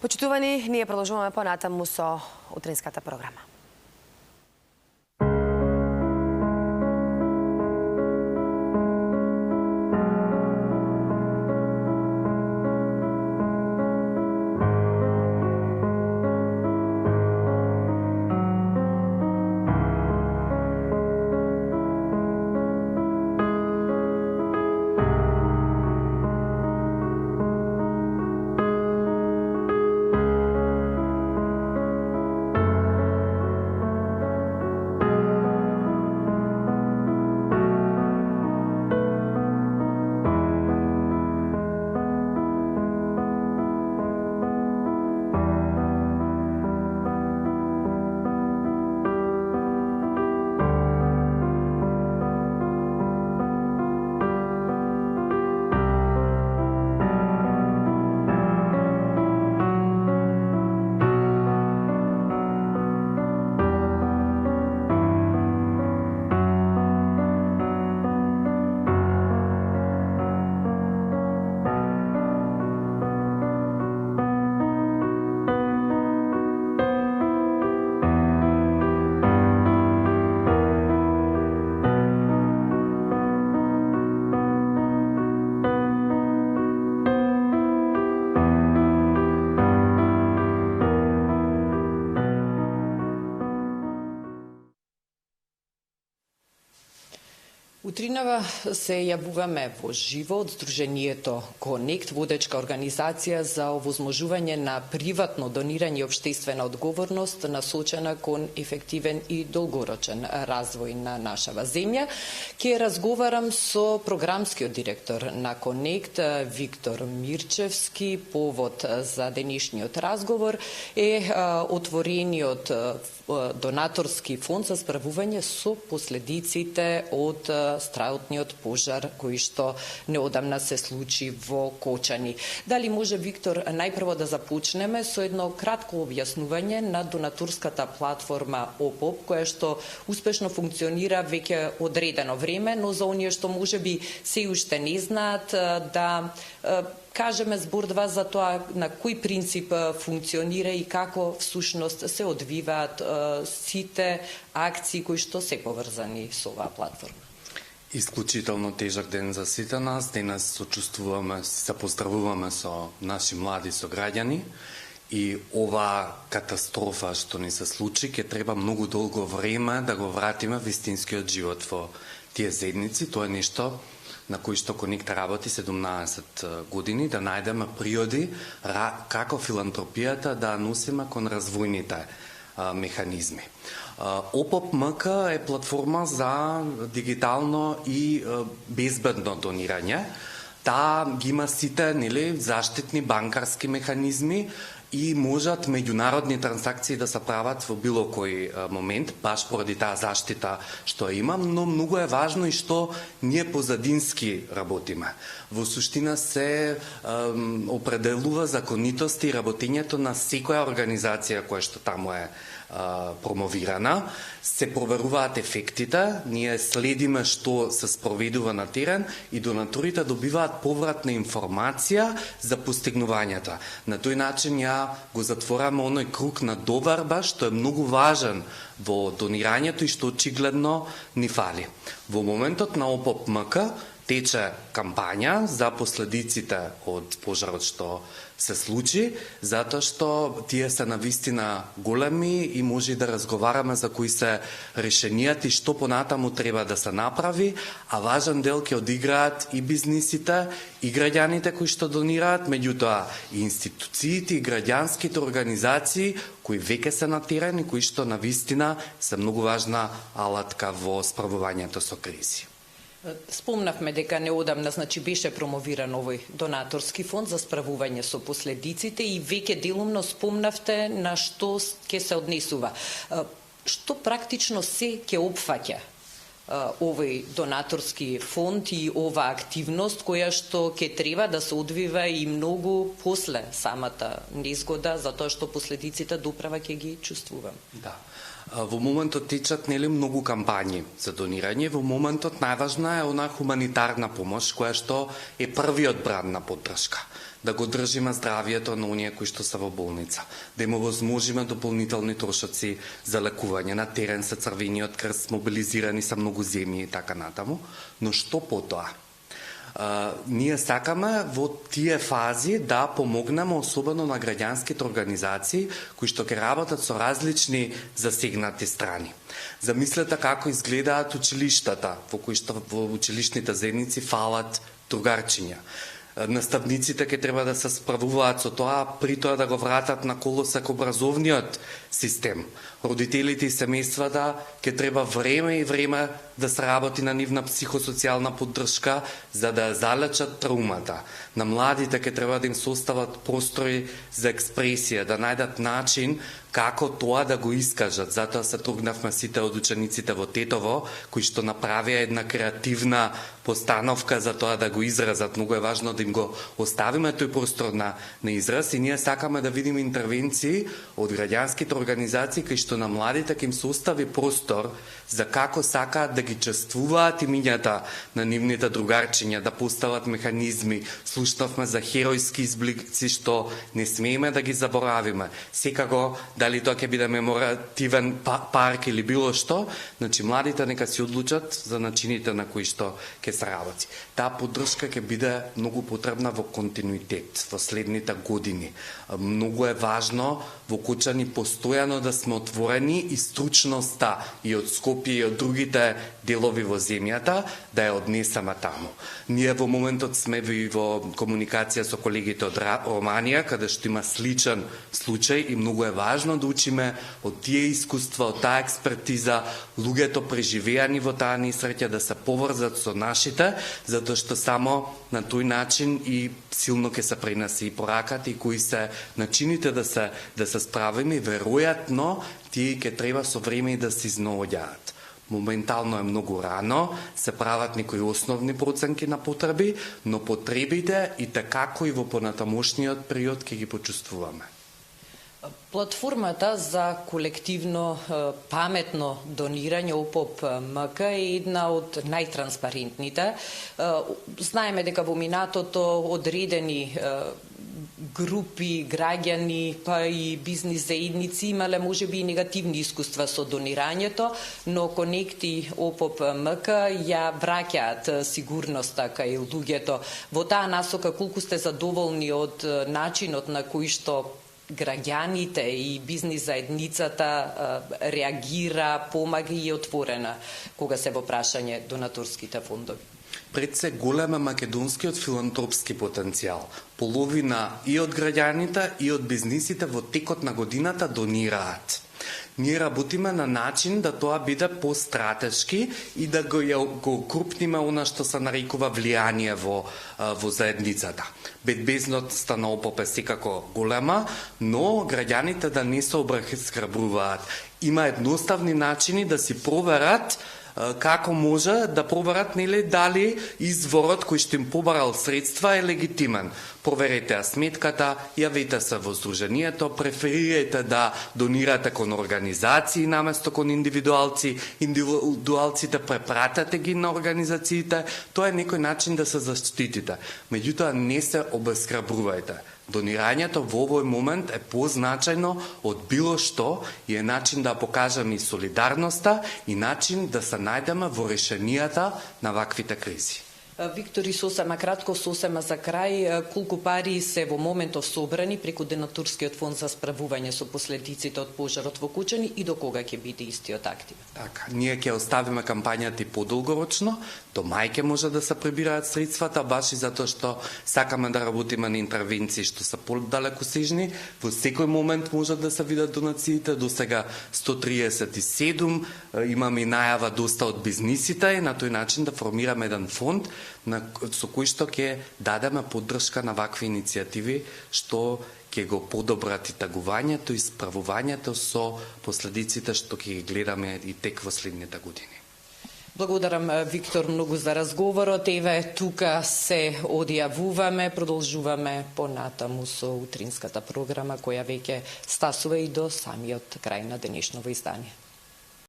Почитувани, ние продолжуваме понатаму со утринската програма. Утринава се јавуваме во живо од Сдруженијето Конект, водечка организација за овозможување на приватно донирање и општествена одговорност насочена кон ефективен и долгорочен развој на нашава земја. Ке разговарам со програмскиот директор на Конект, Виктор Мирчевски. Повод за денешниот разговор е отворениот донаторски фонд за справување со последиците од страутниот пожар кој што неодамна се случи во Кочани. Дали може, Виктор, најпрво да започнеме со едно кратко објаснување на донаторската платформа ОПОП, која што успешно функционира веќе одредено време, но за оние што можеби се уште не знаат, да кажеме збор-два за тоа на кој принцип функционира и како всушност се одвиваат сите акции кои што се поврзани со оваа платформа. Исклучително тежак ден за сите нас. Денес сочувствуваме, се поздравуваме со наши млади сограѓани и оваа катастрофа што ни се случи ќе треба многу долго време да го вратиме вистинскиот живот во тие заедници. Тоа е нешто на кој што Конект работи 17 години, да најдеме приоди како филантропијата да носиме кон развојните механизми. ОПОП МК е платформа за дигитално и безбедно донирање. Таа ги има сите, заштитни банкарски механизми и можат меѓународни трансакции да се прават во било кој момент, баш поради таа заштита што има, но многу е важно и што ние позадински работиме. Во суштина се определува законитост и работењето на секоја организација која што таму е промовирана, се проверуваат ефектите, ние следиме што се спроведува на терен и донаторите добиваат повратна информација за постигнувањата. На тој начин ја го затвораме оној круг на доварба што е многу важен во донирањето и што очигледно ни фали. Во моментот на ОПОП МК тече кампања за последиците од пожарот што се случи, затоа што тие се навистина големи и може да разговараме за кои се решенијата и што понатаму треба да се направи, а важен дел ќе одиграат и бизнисите, и граѓаните кои што донираат, меѓутоа и институциите, и граѓанските организации кои веќе се на терен и кои што навистина се многу важна алатка во справувањето со кризи. Спомнавме дека неодамна беше промовиран овој донаторски фонд за справување со последиците и веќе делумно спомнавте на што ќе се однесува. Што практично се ќе опфаќа овој донаторски фонд и оваа активност која што ќе треба да се одвива и многу после самата незгода, затоа што последиците доправа ќе ги чувствувам. Да. Во моментот течат многу кампањи за донирање. Во моментот најважна е она хуманитарна помош која што е првиот бран на поддршка. да го држиме здравието на оние кои што се во болница, да им овозможиме дополнителни трошоци за лекување, на терен се Црвениот крст, мобилизирани се многу земји и така натаму, но што потоа? Ние сакаме во тие фази да помогнеме особено на граѓанските организации кои што ќе работат со различни засегнати страни. Замислете како изгледаат училиштата, во кои што во училишните заедници фалат другарчиња. Наставниците ќе треба да се справуваат со тоа, при тоа да го вратат на колосек образовниот систем. Родителите и семејствата ќе треба време и време да се работи на нивна психосоцијална поддршка за да залечат траумата. На младите ќе треба да им состават простори за експресија, да најдат начин како тоа да го искажат. Затоа се тргнавме сите од учениците во Тетово, кои што направија една креативна постановка за тоа да го изразат. Многу е важно да им го оставиме тој простор на израз и ние сакаме да видиме интервенции од граѓанските организации кои што на младите ќе им се остави простор за како сакаат да ги чествуваат имињата на нивните другарчиња, да постават механизми. Слушнавме за херојски изблици што не смееме да ги заборавиме. Секако, дали тоа ќе биде меморативен парк или било што, значи младите нека си одлучат за начините на кои што ќе се работи. Таа поддршка ќе биде многу потребна во континуитет во следните години. Многу е важно во Кочани постојано да сме отворени и стручноста и од Скопје и од другите делови во земјата да ја однесеме таму. Ние во моментот сме во комуникација со колегите од Романија, каде што има сличен случај и многу е важно да учиме од тие искуства, од таа експертиза, луѓето преживеани во таа несреќа да се поврзат со нашите, затоа што само на тој начин и силно ќе се пренесе и пораката и кои се начините да се справиме, веројатно тие ќе треба со време и да се изнаоѓаат. Моментално е многу рано, се прават некои основни проценки на потреби, но потребите и такако и во понатамошниот период ќе ги почувствуваме. Платформата за колективно паметно донирање ОПОП МК е една од најтранспарентните. Знаеме дека во минатото одредени групи, граѓани, па и бизнис заедници имале можеби и негативни искуства со донирањето, но Конекти ОПОП МК ја враќаат сигурноста кај луѓето. Во таа насока, колку сте задоволни од начинот на кој што граѓаните и бизнис заедницата реагира, помага и е отворена кога се во прашање донаторските фондови? Пред се голем е македонскиот филантропски потенцијал. Половина и од граѓаните и од бизнисите во текот на годината донираат. Ние работиме на начин да тоа биде постратешки и да го крупниме она што се нарекува влијание во заедницата. Безбедноста на ОПОП е секако голема, но граѓаните да не се обесхрабруваат. Има едноставни начини да си проверат како може да проверат дали изворот кој што им побарал средства е легитимен. Проверете ја сметката, јавете се во здруженијето, преферирајте да донирате кон организации наместо кон индивидуалци, индивидуалците препратете ги на организациите, тоа е некој начин да се заштитите. Меѓутоа не се обесхрабрувајте. Донирањето во овој момент е позначајно од било што и е начин да покажеме и солидарноста и начин да се најдеме во решенијата на ваквите кризи. Виктори, сосема кратко, сосема за крај, колку пари се во моментов собрани преку Донаторскиот фонд за справување со последиците од пожарот во Кочани и до кога ќе биде истиот активен? Така, ние ќе оставиме кампањата и подолгорочно, до мај ќе може да се прибираат средствата, баш и затоа што сакаме да работиме на интервенции што се подалекосежни, во секој момент можат да се видат донациите, до сега 137, имаме и најава доста од бизнисите и на тој начин да формираме еден фонд со кој што ќе дадеме поддршка на вакви иницијативи што ќе го подобрат и тагувањето и справувањето со последиците што ќе ги гледаме и тек во следните години. Благодарам, Виктор, многу за разговорот. Еве, тука се одјавуваме, продолжуваме понатаму со утринската програма која веќе стасува и до самиот крај на денешново издание.